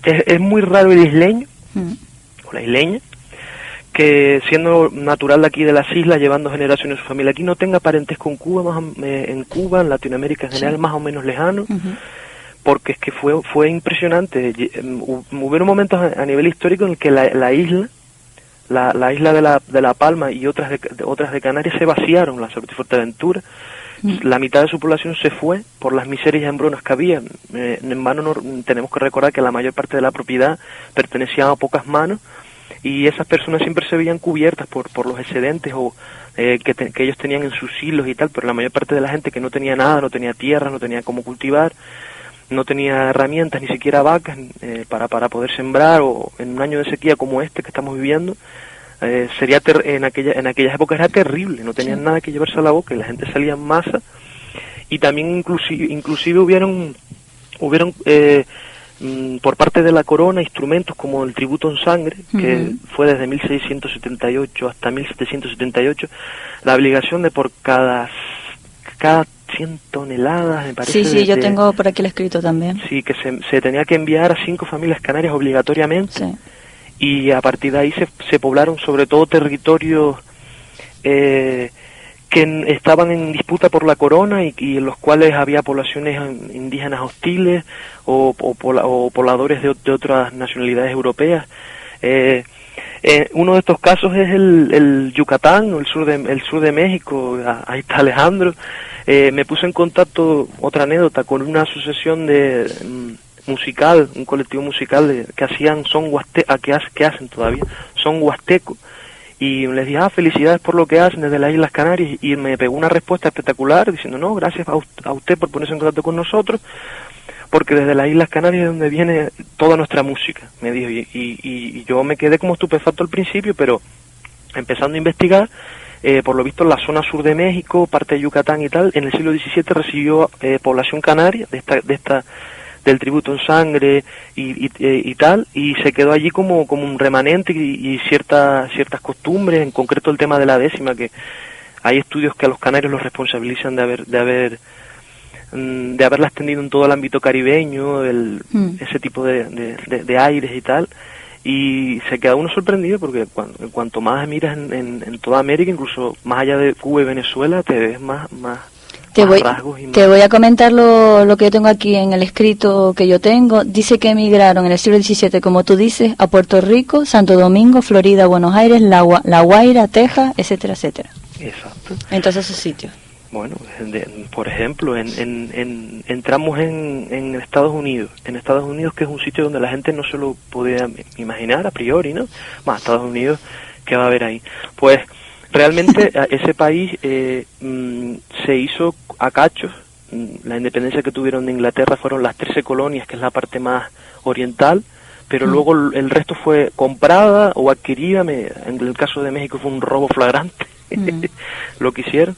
es muy raro el isleño, o la isleña, que siendo natural de aquí de las islas, llevando generaciones de su familia aquí, no tenga parentesco en Cuba, en Cuba, en Latinoamérica en general, más o menos lejano, porque es que fue impresionante. Hubieron momentos a nivel histórico en el que la isla de la Palma y otras de Canarias se vaciaron, la Sorte y Fuerteventura. La mitad de su población se fue por las miserias y hambrunas que había. En vano tenemos que recordar que la mayor parte de la propiedad pertenecía a pocas manos, y esas personas siempre se veían cubiertas por los excedentes o que ellos tenían en sus silos y tal, pero la mayor parte de la gente que no tenía nada, no tenía tierra, no tenía cómo cultivar, no tenía herramientas, ni siquiera vacas para poder sembrar, o en un año de sequía como este que estamos viviendo, en aquellas épocas era terrible, no tenían nada que llevarse a la boca y la gente salía en masa. Y también inclusive hubieron por parte de la corona instrumentos como el tributo en sangre, que fue desde 1678 hasta 1778, la obligación de por cada 100 toneladas, me parece. Sí, yo tengo por aquí el escrito también. Sí, que se tenía que enviar a 5 familias canarias obligatoriamente. Sí. Y a partir de ahí se poblaron sobre todo territorios que estaban en disputa por la corona y en los cuales había poblaciones indígenas hostiles o pobladores de otras nacionalidades europeas. Uno de estos casos es el Yucatán, o el sur de México. Ahí está Alejandro. Me puse en contacto, otra anécdota, con una asociación musical, un colectivo musical que hacían que hacen todavía son huasteco, y les dije, felicidades por lo que hacen desde las Islas Canarias, y me pegó una respuesta espectacular diciendo, no, gracias a usted por ponerse en contacto con nosotros, porque desde las Islas Canarias es donde viene toda nuestra música, me dijo, y yo me quedé como estupefacto al principio, pero empezando a investigar, por lo visto en la zona sur de México, parte de Yucatán y tal, en el siglo XVII recibió población canaria del tributo en sangre y tal, y se quedó allí como un remanente y ciertas costumbres, en concreto el tema de la décima, que hay estudios que a los canarios los responsabilizan de haberla extendido en todo el ámbito caribeño, ese tipo de aires y tal, y se queda uno sorprendido porque cuanto más miras en toda América, incluso más allá de Cuba y Venezuela, te ves más te voy a comentar lo que yo tengo aquí en el escrito que yo tengo. Dice que emigraron en el siglo XVII, como tú dices, a Puerto Rico, Santo Domingo, Florida, Buenos Aires, La Guaira, Texas, etcétera, etcétera. Exacto. En todos esos sitios. Bueno, por ejemplo, entramos en Estados Unidos. En Estados Unidos, que es un sitio donde la gente no se lo podía imaginar a priori, ¿no? Más Estados Unidos, ¿qué va a haber ahí? Pues realmente ese país se hizo a cachos. La independencia que tuvieron de Inglaterra fueron las 13 colonias, que es la parte más oriental, pero luego el resto fue comprada o adquirida. En el caso de México fue un robo flagrante lo que hicieron.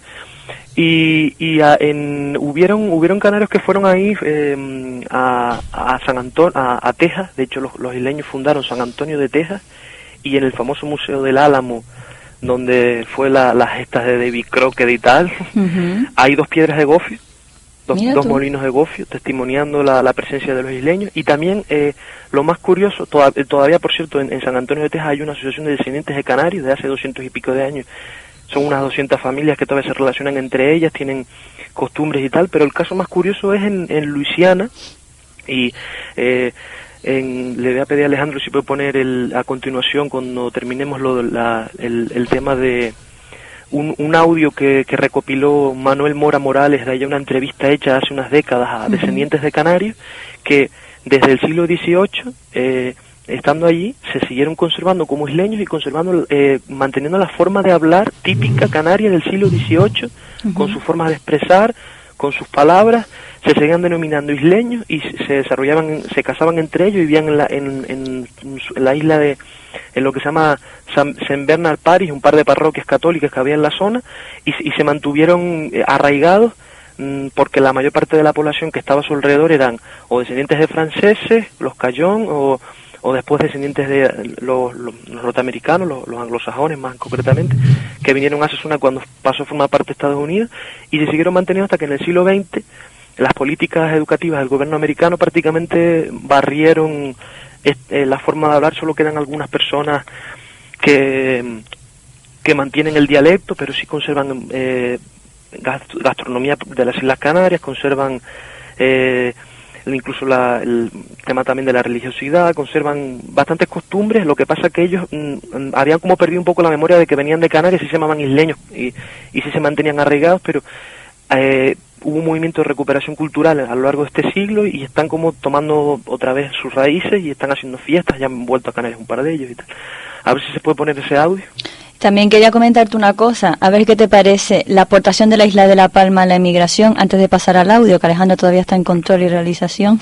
Hubieron canarios que fueron ahí a San Antonio, a Texas. De hecho los isleños fundaron San Antonio de Texas, y en el famoso Museo del Álamo, donde fue las gestas de David Crockett y tal, hay 2 piedras de gofio, dos molinos de gofio, testimoniando la presencia de los isleños. Y también lo más curioso, todavía por cierto, en San Antonio de Texas hay una asociación de descendientes de canarios de hace 200 y pico de años. Son unas 200 familias que todavía se relacionan entre ellas, tienen costumbres y tal, pero el caso más curioso es en Luisiana, y le voy a pedir a Alejandro si puede poner a continuación, cuando terminemos el tema de un audio que recopiló Manuel Mora Morales, de allá, una entrevista hecha hace unas décadas a descendientes de canarios, que desde el siglo XVIII, estando allí, se siguieron conservando como isleños y manteniendo la forma de hablar típica canaria del siglo XVIII, con sus formas de expresar, con sus palabras. Se seguían denominando isleños y se casaban entre ellos, vivían en la isla en lo que se llama San Bernard Parish, un par de parroquias católicas que había en la zona, y se mantuvieron arraigados, porque la mayor parte de la población que estaba a su alrededor eran o descendientes de franceses, los Cayón, o después descendientes de los norteamericanos, los anglosajones más concretamente, que vinieron a esa zona cuando pasó a formar parte de Estados Unidos, y se siguieron manteniendo hasta que en el siglo XX las políticas educativas del gobierno americano prácticamente barrieron la forma de hablar, solo quedan algunas personas que mantienen el dialecto, pero sí conservan gastronomía de las Islas Canarias, conservan incluso el tema también de la religiosidad, conservan bastantes costumbres. Lo que pasa que ellos habían como perdido un poco la memoria de que venían de Canarias y se llamaban isleños y sí se mantenían arraigados, pero hubo un movimiento de recuperación cultural a lo largo de este siglo y están como tomando otra vez sus raíces y están haciendo fiestas. Ya han vuelto a Canarias un par de ellos y tal. A ver si se puede poner ese audio. También quería comentarte una cosa, a ver qué te parece la aportación de la isla de La Palma a la emigración, antes de pasar al audio, que Alejandro todavía está en control y realización.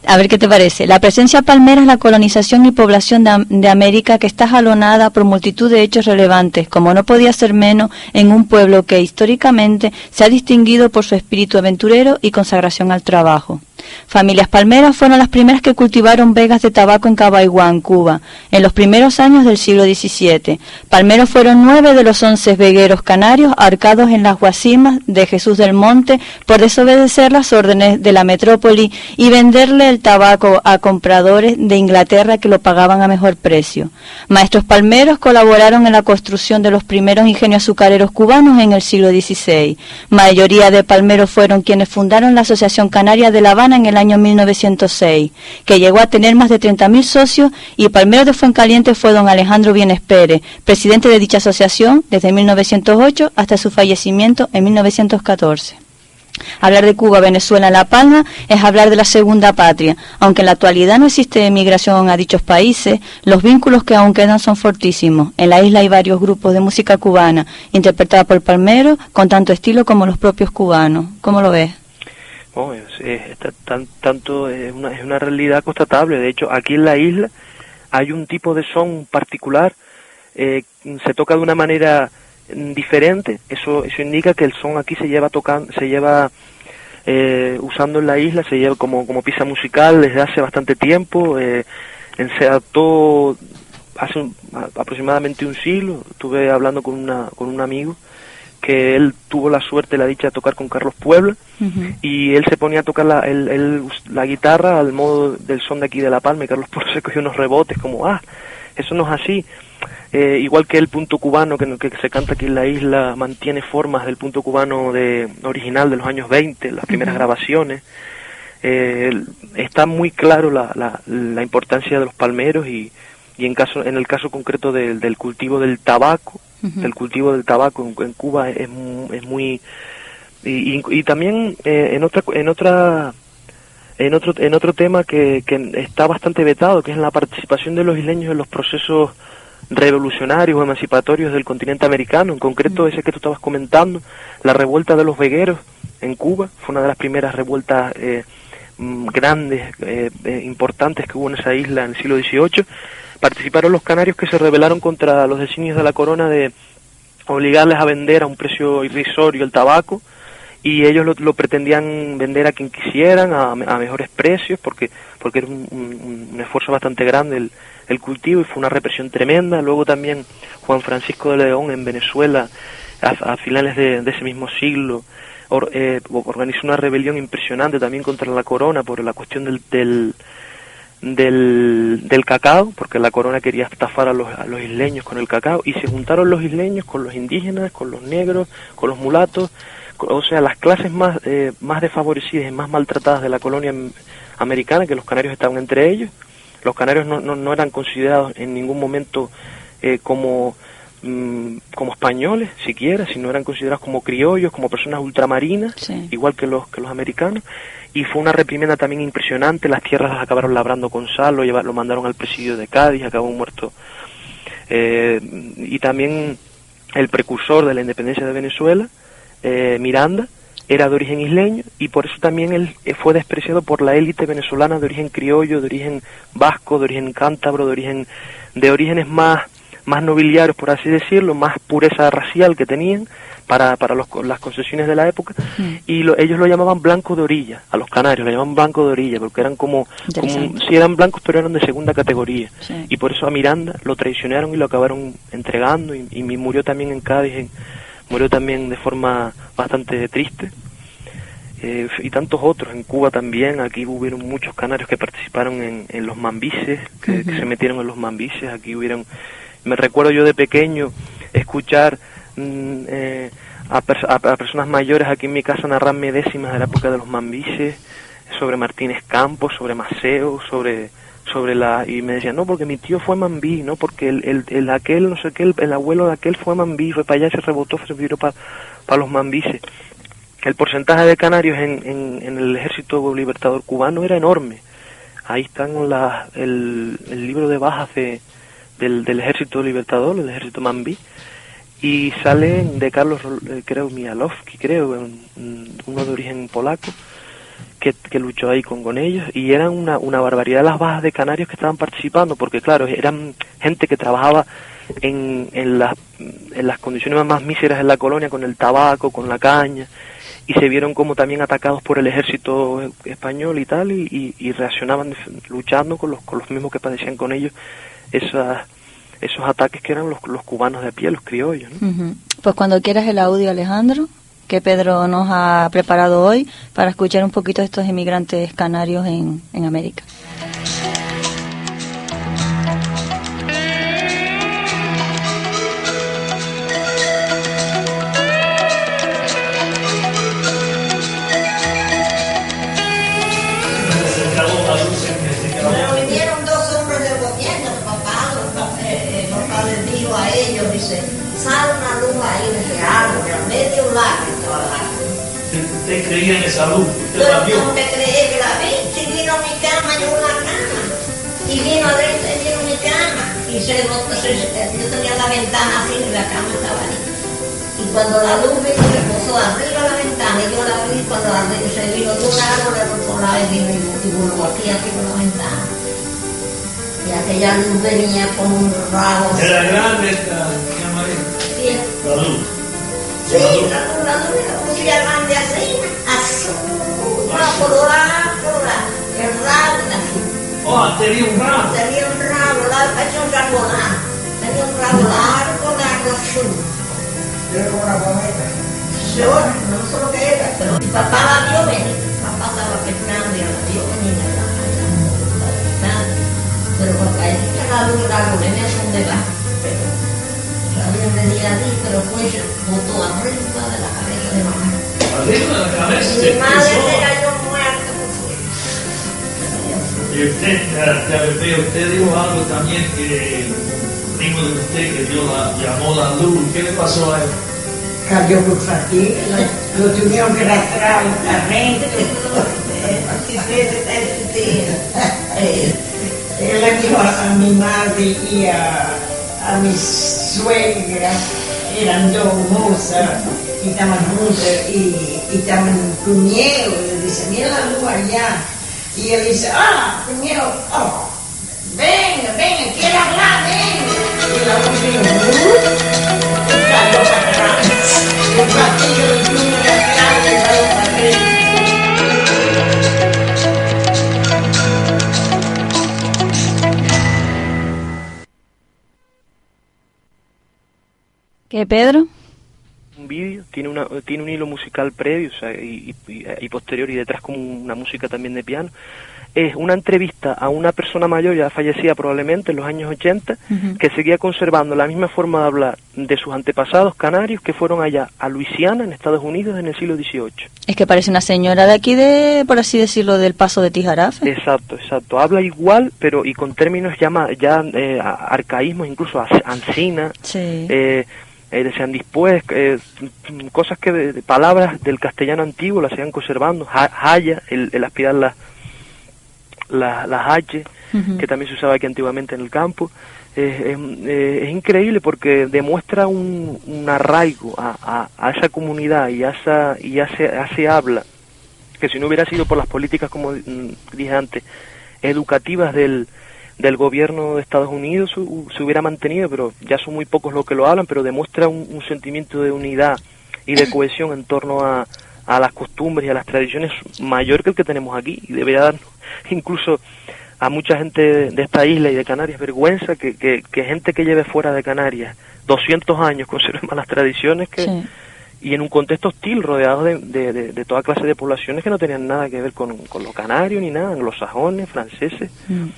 A ver qué te parece. La presencia palmera es la colonización y población de América que está jalonada por multitud de hechos relevantes, como no podía ser menos en un pueblo que históricamente se ha distinguido por su espíritu aventurero y consagración al trabajo. Familias palmeras fueron las primeras que cultivaron vegas de tabaco en Cabaiguán, Cuba, en los primeros años del siglo XVII. Palmeros fueron 9 de los 11 vegueros canarios ahorcados en las guasimas de Jesús del Monte por desobedecer las órdenes de la metrópoli y venderle el tabaco a compradores de Inglaterra que lo pagaban a mejor precio. Maestros palmeros colaboraron en la construcción de los primeros ingenios azucareros cubanos en el siglo XVI. Mayoría de palmeros fueron quienes fundaron la Asociación Canaria de La Habana en el año 1906, que llegó a tener más de 30.000 socios, y palmero de Fuencaliente fue don Alejandro Vienes Pérez, presidente de dicha asociación desde 1908 hasta su fallecimiento en 1914. Hablar de Cuba, Venezuela, La Palma es hablar de la segunda patria. Aunque en la actualidad no existe emigración a dichos países, los vínculos que aún quedan son fortísimos. En la isla hay varios grupos de música cubana, interpretada por palmeros, con tanto estilo como los propios cubanos. ¿Cómo lo ves? Oh, es una realidad constatable. De hecho, aquí en la isla hay un tipo de son particular, se toca de una manera diferente. Eso indica que el son aquí se lleva usando en la isla, se lleva como pieza musical desde hace bastante tiempo. Se adaptó hace aproximadamente un siglo. Estuve hablando con un amigo que él tuvo la suerte, la dicha de tocar con Carlos Puebla, y él se ponía a tocar la guitarra al modo del son de aquí de La Palma, y Carlos Puebla se cogió unos rebotes como, eso no es así. Igual que el punto cubano que se canta aquí en la isla mantiene formas del punto cubano original de los años 20, las primeras grabaciones. Está muy claro la importancia de los palmeros y en el caso concreto del cultivo del tabaco. El cultivo del tabaco en Cuba es muy y también en otro tema que está bastante vetado, que es la participación de los isleños en los procesos revolucionarios o emancipatorios del continente americano, en concreto ese que tú estabas comentando, la revuelta de los vegueros en Cuba. Fue una de las primeras revueltas grandes, importantes que hubo en esa isla en el siglo XVIII. Participaron los canarios que se rebelaron contra los designios de la corona de obligarles a vender a un precio irrisorio el tabaco, y ellos lo pretendían vender a quien quisieran a mejores precios porque era un esfuerzo bastante grande el cultivo, y fue una represión tremenda. Luego también Juan Francisco de León en Venezuela a finales de ese mismo siglo organizó una rebelión impresionante también contra la corona por la cuestión del cacao, porque la corona quería estafar a los isleños con el cacao, y se juntaron los isleños con los indígenas, con los negros, con los mulatos, o sea, las clases más desfavorecidas y más maltratadas de la colonia americana, que los canarios estaban entre ellos. Los canarios no eran considerados en ningún momento como españoles siquiera, sino eran considerados como criollos, como personas ultramarinas, igual que los americanos. Y fue una reprimenda también impresionante. Las tierras las acabaron labrando con sal, lo mandaron al presidio de Cádiz, acabó muerto. Y también el precursor de la independencia de Venezuela, Miranda, era de origen isleño, y por eso también él fue despreciado por la élite venezolana de origen criollo, de origen vasco, de origen cántabro, de orígenes más nobiliarios, por así decirlo, más pureza racial que tenían para las concesiones de la época. Y ellos lo llamaban blanco de orilla, a los canarios le llamaban blanco de orilla, porque eran como sí, eran blancos, pero eran de segunda categoría. Y por eso a Miranda lo traicionaron y lo acabaron entregando, y murió también en Cádiz, murió también de forma bastante triste. y tantos otros. En Cuba también, aquí hubieron muchos canarios que participaron en los mambises, que se metieron en los mambises. Aquí hubieron, me recuerdo yo de pequeño escuchar a personas mayores aquí en mi casa narrarme décimas de la época de los mambises, sobre Martínez Campos, sobre Maceo, sobre y me decían, no, porque mi tío fue mambí, no, porque el aquel, no sé qué, el abuelo de aquel fue mambí, fue para allá, se rebotó, se viró para los mambises. El porcentaje de canarios en el Ejército Libertador cubano era enorme. Ahí están el libro de bajas del Ejército Libertador, del Ejército Mambí, y salen de Carlos, creo, Mijalowski, uno de origen polaco, que luchó ahí con ellos, y eran una barbaridad las bajas de canarios que estaban participando, porque claro, eran gente que trabajaba en las condiciones más míseras en la colonia, con el tabaco, con la caña, y se vieron como también atacados por el ejército español y tal, y reaccionaban luchando con los mismos que padecían con ellos esos ataques que eran los cubanos de a pie, los criollos, ¿no? Pues cuando quieras el audio, Alejandro, que Pedro nos ha preparado hoy para escuchar un poquito de estos inmigrantes canarios en América. Pero vinieron dos hombres del gobierno, papá les dijo a ellos, dice, sale una luz ahí de ese árbol, a medio lago. ¿Usted creía en esa luz? ¿Usted la vio? No me creí que la vi. Si vino a mi cama, yo una cama. Y vino adentro, vino a mi cama. Y yo tenía la ventana así y la cama estaba ahí. Y cuando la luz vino, se puso arriba la ventana. Y yo la vi cuando se vino de un árbol, por la vez vino y volvió aquí por la ventana. Y aquella luz venía con un rabo. ¿Era grande esta María? Sí. La luz. Sí, la luz era muy grande así, azul, colorada, el rabo así. Oh, tenía un rabo. Tenía un rabo, parecía un carbonado. Tenía un rabo largo, azul. Era como una cometa. Yo no sé lo que era, pero mi papá la vio venir. Papá estaba pescando y la vio venir pero porque ahí la luz venía son de bajo, pero alguien venía allí, pero fue se botó arriba de la cabeza de mamá. ¿Arriba de la cabeza? Mi madre se cayó muerta. Y usted dijo algo también que primo de usted que Dios llamó la luz. ¿Qué le pasó a él? Cayó por aquí, lo tuvieron que arrastrar la gente. Él le dijo a mi madre y a mi suegra, eran dos mozas y estaban juntas y estaban Cuñero, y le dice, mira la luz allá. Y él dice, Cuñero, venga, quiero hablar, venga. Y la luz vino, y cayó para atrás. El pasillo de luz de la calle cayó para atrás. ¿Qué, Pedro? Un vídeo, tiene un hilo musical previo, o sea, y posterior, y detrás como una música también de piano. Es una entrevista a una persona mayor, ya fallecida probablemente en los años 80, que seguía conservando la misma forma de hablar de sus antepasados canarios que fueron allá a Luisiana, en Estados Unidos, en el siglo XVIII. Es que parece una señora de aquí, por así decirlo, del Paso de Tijarafe. Exacto. Habla igual, pero y con términos ya arcaísmos, incluso ancina. Sí. Decían después, cosas que palabras del castellano antiguo las sigan conservando, haya, el aspirar las H, que también se usaba aquí antiguamente en el campo. Es increíble porque demuestra un arraigo a esa comunidad y a ese habla, que si no hubiera sido por las políticas, como dije antes, educativas del gobierno de Estados Unidos, se hubiera mantenido, pero ya son muy pocos los que lo hablan, pero demuestra un sentimiento de unidad y de cohesión en torno a las costumbres y a las tradiciones mayor que el que tenemos aquí, y debería darnos incluso a mucha gente de esta isla y de Canarias vergüenza que gente que lleve fuera de Canarias 200 años conserve más las tradiciones y en un contexto hostil, rodeados de toda clase de poblaciones que no tenían nada que ver con los canarios ni nada, anglosajones, franceses.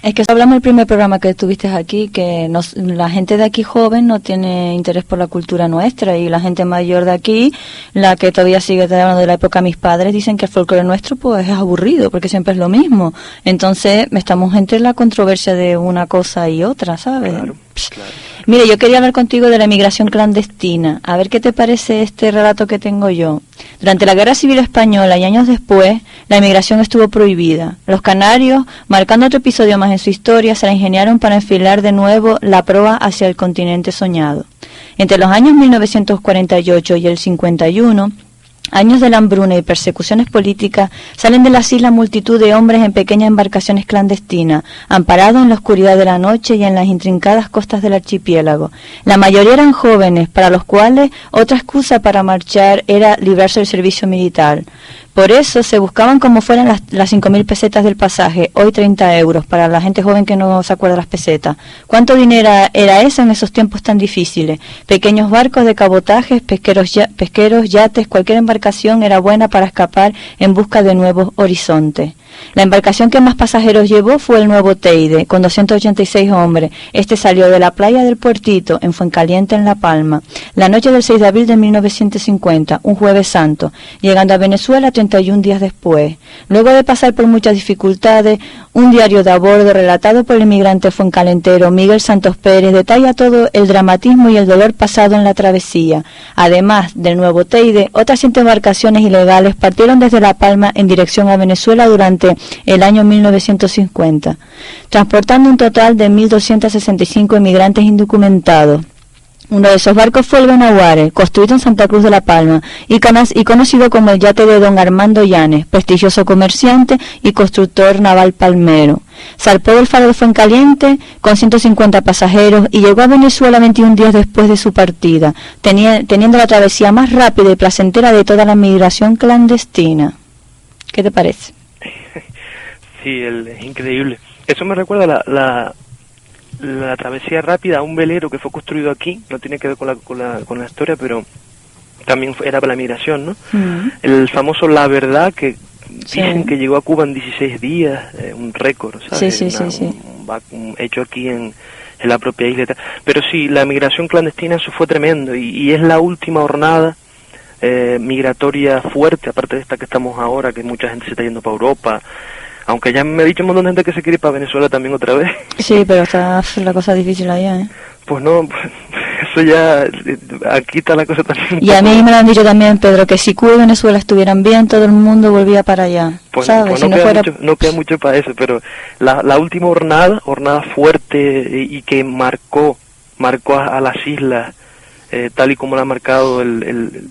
Es que hablamos el primer programa que tuviste aquí, que la gente de aquí joven no tiene interés por la cultura nuestra, y la gente mayor de aquí, la que todavía sigue hablando de la época de mis padres, dicen que el folclore nuestro pues es aburrido, porque siempre es lo mismo. Entonces estamos entre la controversia de una cosa y otra, ¿sabes? Claro, claro. Mire, yo quería hablar contigo de la emigración clandestina. A ver qué te parece este relato que tengo yo. Durante la Guerra Civil Española y años después, la emigración estuvo prohibida. Los canarios, marcando otro episodio más en su historia, se la ingeniaron para enfilar de nuevo la proa hacia el continente soñado. Entre los años 1948 y el 51, años de la hambruna y persecuciones políticas, salen de las islas multitud de hombres en pequeñas embarcaciones clandestinas, amparados en la oscuridad de la noche y en las intrincadas costas del archipiélago. La mayoría eran jóvenes, para los cuales otra excusa para marchar era librarse del servicio militar. Por eso se buscaban como fueran las 5.000 pesetas del pasaje, hoy 30 euros, para la gente joven que no se acuerda de las pesetas. ¿Cuánto dinero era eso en esos tiempos tan difíciles? Pequeños barcos de cabotajes, pesqueros, yates, cualquier embarcación era buena para escapar en busca de nuevos horizontes. La embarcación que más pasajeros llevó fue el Nuevo Teide, con 286 hombres. Este salió de la playa del Puertito, en Fuencaliente, en La Palma, la noche del 6 de abril de 1950, un jueves santo, llegando a Venezuela 31 días después. Luego de pasar por muchas dificultades, un diario de a bordo relatado por el inmigrante fuencalentero Miguel Santos Pérez detalla todo el dramatismo y el dolor pasado en la travesía. Además del Nuevo Teide, otras 7 embarcaciones ilegales partieron desde La Palma en dirección a Venezuela durante el año 1950, transportando un total de 1.265 inmigrantes indocumentados. Uno de esos barcos fue el Benaguare, construido en Santa Cruz de La Palma y conocido como el yate de don Armando Llanes, prestigioso comerciante y constructor naval palmero. Zarpó del faro de Fuencaliente con 150 pasajeros y llegó a Venezuela 21 días después de su partida, teniendo la travesía más rápida y placentera de toda la migración clandestina. ¿Qué te parece? Sí, es increíble. Eso me recuerda la travesía rápida a un velero que fue construido aquí. No tiene que ver con la historia, pero también era para la migración, ¿no? El famoso La Verdad, que dicen que llegó a Cuba en 16 días, un récord, ¿sabes? Sí. Un hecho aquí en la propia isla. Pero sí, la migración clandestina, eso fue tremendo, y es la última jornada migratoria fuerte, aparte de esta que estamos ahora, que mucha gente se está yendo para Europa, aunque ya me ha dicho un montón de gente que se quiere ir para Venezuela también otra vez. Sí, pero está la cosa difícil allá, ¿eh? Pues no, eso ya, aquí está la cosa también. Y a mí me lo han dicho también, Pedro, que si Cuba y Venezuela estuvieran bien, todo el mundo volvía para allá, ¿sabes? Pues si no queda mucho para eso, pero la última jornada fuerte y que marcó a las islas, tal y como la ha marcado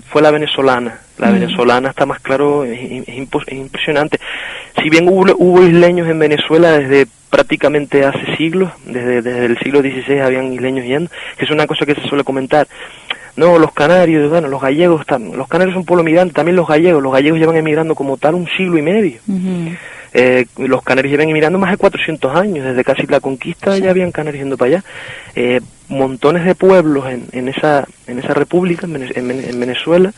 fue la venezolana. La venezolana está más claro, es impresionante. Si bien hubo isleños en Venezuela desde prácticamente hace siglos, desde el siglo XVI habían isleños yendo, que es una cosa que se suele comentar. No, los canarios, bueno, los gallegos, los canarios son un pueblo migrante, también los gallegos llevan emigrando como tal 1 siglo y medio. Los canarios llevan emigrando más de 400 años, desde casi la conquista ya habían canarios yendo para allá. Montones de pueblos en esa república, en Venezuela,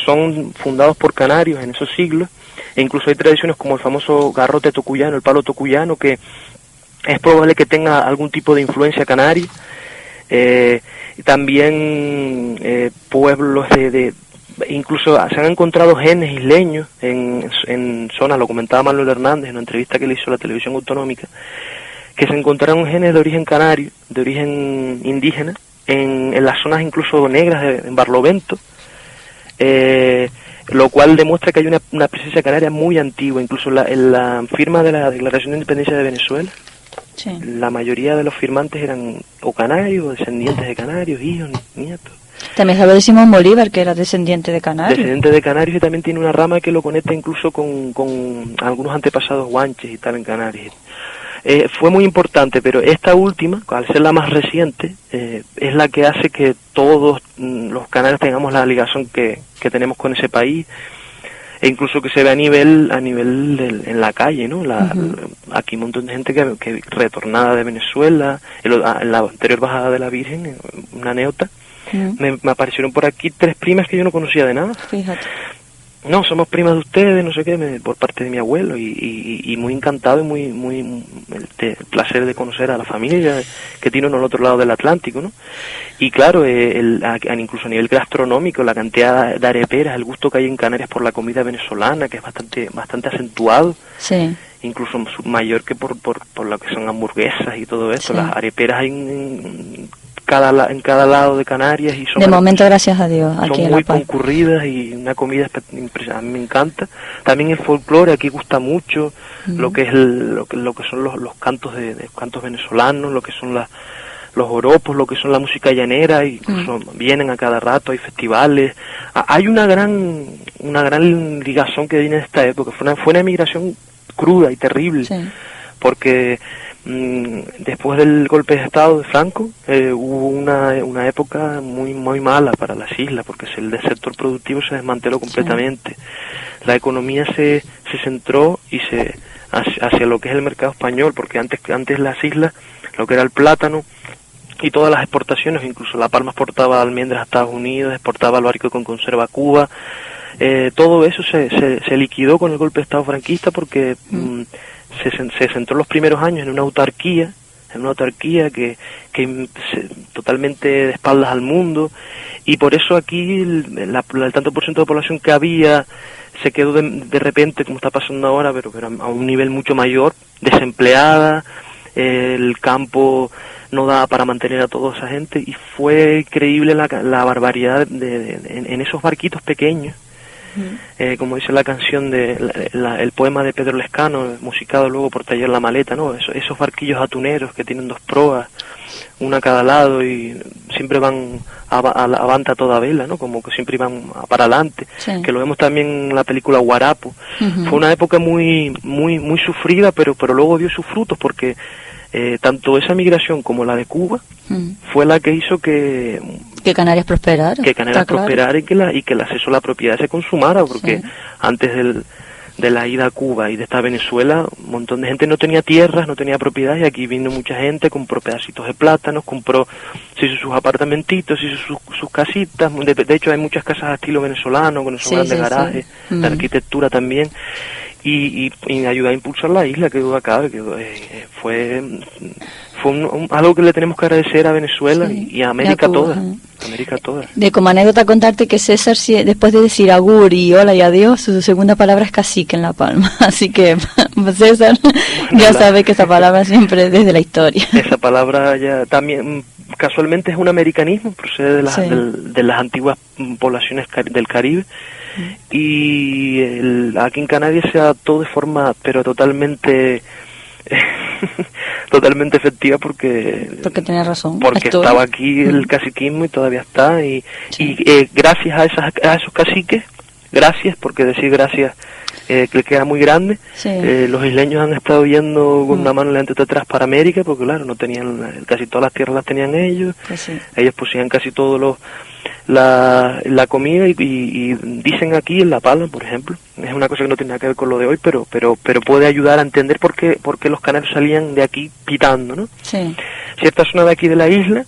son fundados por canarios en esos siglos, e incluso hay tradiciones como el famoso garrote tocuyano, el palo tocuyano, que es probable que tenga algún tipo de influencia canaria. También pueblos incluso se han encontrado genes isleños en zonas, lo comentaba Manuel Hernández en una entrevista que le hizo a la televisión autonómica, que se encontraron genes de origen canario, de origen indígena, en las zonas incluso negras en Barlovento, lo cual demuestra que hay una presencia canaria muy antigua. Incluso en la firma de la Declaración de Independencia de Venezuela, la mayoría de los firmantes eran o canarios, o descendientes de canarios, hijos, nietos. También sabe de Simón Bolívar, que era descendiente de canarios. Descendiente de canarios, y también tiene una rama que lo conecta incluso con algunos antepasados guanches y tal en Canarias. Fue muy importante, pero esta última, al ser la más reciente, es la que hace que todos los canarios tengamos la ligación que tenemos con ese país, e incluso que se ve a nivel en la calle, ¿no? Aquí un montón de gente que retornada de Venezuela, en la anterior bajada de la Virgen, una anécdota, me aparecieron por aquí 3 primas que yo no conocía de nada. Fíjate. No, somos primas de ustedes, no sé qué, por parte de mi abuelo, y muy encantado y muy el placer de conocer a la familia que tiene uno al otro lado del Atlántico, ¿no? Y claro, incluso a nivel gastronómico, la cantidad de areperas, el gusto que hay en Canarias por la comida venezolana, que es bastante acentuado. Sí. Incluso mayor que por lo que son hamburguesas y todo esto. Sí. Las areperas hay en cada lado de Canarias y son de momento, gracias a Dios, aquí son muy concurridas y una comida impresionante. A mí me encanta. También el folclore aquí gusta mucho, lo que es lo que son los cantos cantos venezolanos, lo que son los joropos, lo que son la música llanera, incluso vienen a cada rato, hay festivales. Hay una gran ligazón que viene de esta época. Fue una emigración cruda y terrible, sí. Porque después del golpe de Estado de Franco hubo una época muy mala para las islas, porque el sector productivo se desmanteló completamente. Sí. La economía se centró y hacia lo que es el mercado español, porque antes las islas, lo que era el plátano y todas las exportaciones, incluso La Palma exportaba almendras a Estados Unidos, exportaba albaricoque con conserva a Cuba. Todo eso se liquidó con el golpe de Estado franquista, porque se centró los primeros años en una autarquía que totalmente de espaldas al mundo, y por eso aquí el tanto por ciento de población que había se quedó de repente, como está pasando ahora, pero a un nivel mucho mayor, desempleada. El campo no daba para mantener a toda esa gente, y fue increíble la barbaridad en esos barquitos pequeños. Como dice la canción el poema de Pedro Lescano, musicado luego por Taller La Maleta, ¿no? Esos barquillos atuneros que tienen 2 proas, una a cada lado, y siempre van avanta a toda vela, ¿no? Como que siempre iban para adelante, sí. Que lo vemos también en la película Guarapo. Fue una época muy sufrida, pero luego dio sus frutos, porque tanto esa migración como la de Cuba fue la que hizo que Canarias prosperara. Que Canarias prosperara, claro. y que el acceso a la propiedad se consumara, porque sí. Antes de la ida a Cuba y de esta Venezuela, un montón de gente no tenía tierras, no tenía propiedades, y aquí vino mucha gente, compró pedacitos de plátanos, se hizo sus apartamentitos, se hizo sus casitas. De hecho hay muchas casas de estilo venezolano, con esos grandes garajes, de arquitectura también. Y ayudar a impulsar la isla, que duda cabe, que fue algo que le tenemos que agradecer a Venezuela, sí, y a América toda. América toda. De como anécdota contarte que César, después de decir agur y hola y adiós, su segunda palabra es cacique en La Palma. Así que César ya sabe que esa palabra siempre desde la historia. Esa palabra ya también casualmente es un americanismo, procede de las antiguas poblaciones del Caribe. Y aquí en Canarias se adaptó de forma pero totalmente efectiva, porque tenía razón, porque estaba aquí el caciquismo y todavía está, y gracias a esos caciques, gracias, porque decir gracias le queda muy grande. Sí. Los isleños han estado yendo con una mano delante y otra atrás para América, porque claro, no tenían, casi todas las tierras las tenían ellos. Pues sí. Ellos poseían casi todos la comida, y dicen aquí en La Palma, por ejemplo, es una cosa que no tiene nada que ver con lo de hoy, pero puede ayudar a entender por qué los canarios salían de aquí pitando, ¿no? Sí. Cierta zona de aquí de la isla,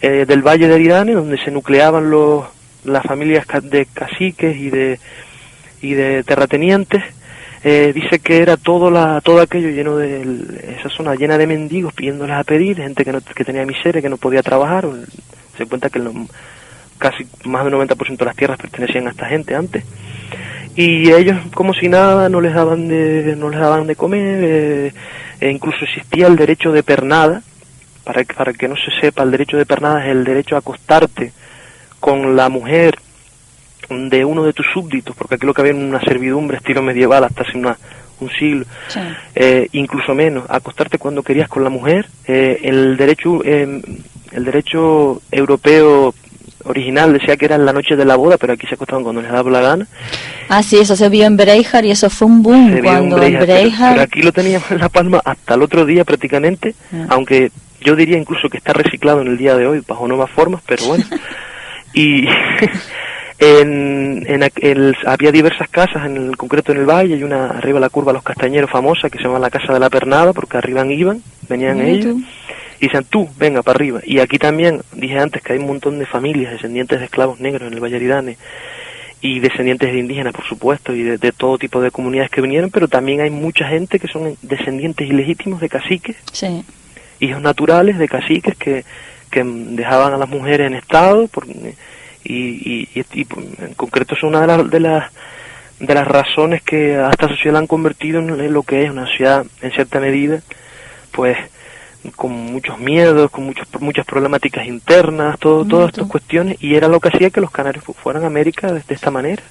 del Valle de Aridane, donde se nucleaban las familias de caciques y de terratenientes, dice que era todo aquello lleno esa zona llena de mendigos pidiéndoles a pedir, gente que tenía miseria, que no podía trabajar. Se cuenta que casi más del 90% de las tierras pertenecían a esta gente antes, y ellos como si nada no les daban de comer. Incluso existía el derecho de pernada. Para que no se sepa, el derecho de pernada es el derecho a acostarte con la mujer de uno de tus súbditos, porque aquí lo que había era una servidumbre estilo medieval hasta hace un siglo, sí. Incluso menos, acostarte cuando querías con la mujer. El derecho europeo original decía que era en la noche de la boda, pero aquí se acostaban cuando les daba la gana. Ah, sí, eso se vio en Brejar, y eso fue un boom cuando en Brejar. Pero aquí lo teníamos en La Palma hasta el otro día prácticamente, aunque yo diría incluso que está reciclado en el día de hoy bajo nuevas formas, pero bueno. Y había diversas casas, en concreto en el valle, hay una arriba de la curva Los Castañeros famosa, que se llama la Casa de la Pernada, porque arriba venían ellos, y decían, tú, venga, para arriba. Y aquí también, dije antes que hay un montón de familias descendientes de esclavos negros en el Valle Aridane, y descendientes de indígenas, por supuesto, y de todo tipo de comunidades que vinieron, pero también hay mucha gente que son descendientes ilegítimos de caciques, sí, hijos naturales de caciques que dejaban a las mujeres en estado, y en concreto son una de las razones que a esta sociedad la han convertido en lo que es una sociedad, en cierta medida, pues con muchos miedos, con muchas problemáticas internas, todas estas cuestiones, y era lo que hacía que los canarios fueran a América de esta manera.